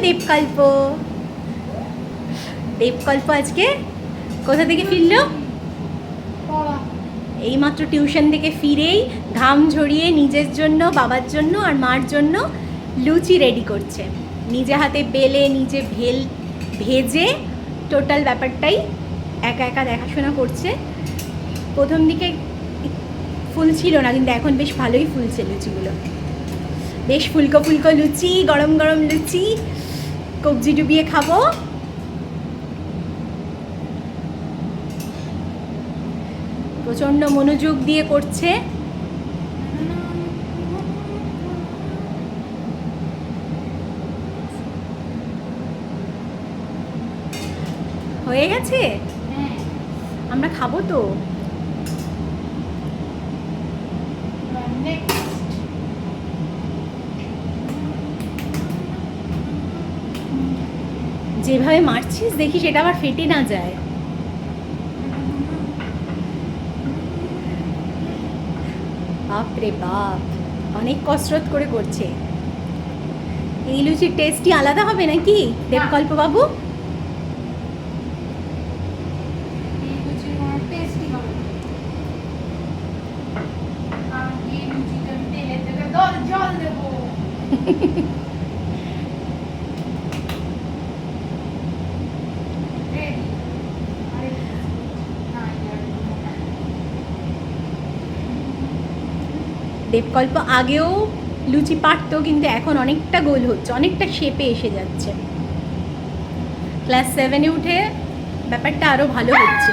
দেবকল্প। দেবকল্প আজকে কোথা থেকে ফিরলো? এইমাত্র টিউশন থেকে ফিরেই ঘাম ঝরিয়ে নিজের জন্য, বাবার জন্য আর মার জন্য লুচি রেডি করছে। নিজে হাতে বেলে, নিজে ভেজে টোটাল ব্যাপারটাই একা একা দেখাশোনা করছে। প্রথম দিকে ফুল ছিল না, কিন্তু এখন বেশ ভালোই ফুলছে লুচিগুলো। বেশ ফুলকো ফুলকো লুচি, গরম গরম লুচি, কবজি ডুবিয়ে খাবো। প্রচণ্ড মনোযোগ দিয়ে করছে। হয়ে গেছে, আমরা খাবো তো। যেভাবে মারছিস দেখি সেটা আবার ফেটে না যায়। বাপরে বাপ, অনেক কসরত করে করছে। এই লুচির টেস্টই আলাদা হবে নাকি দেবকল্প বাবু? দেবকল্প আগেও লুচি পারতো, কিন্তু এখন অনেকটা গোল হচ্ছে, অনেকটা শেপে এসে যাচ্ছে। ক্লাস 7-এ উঠে ব্যাপারটা আরও ভালো হচ্ছে।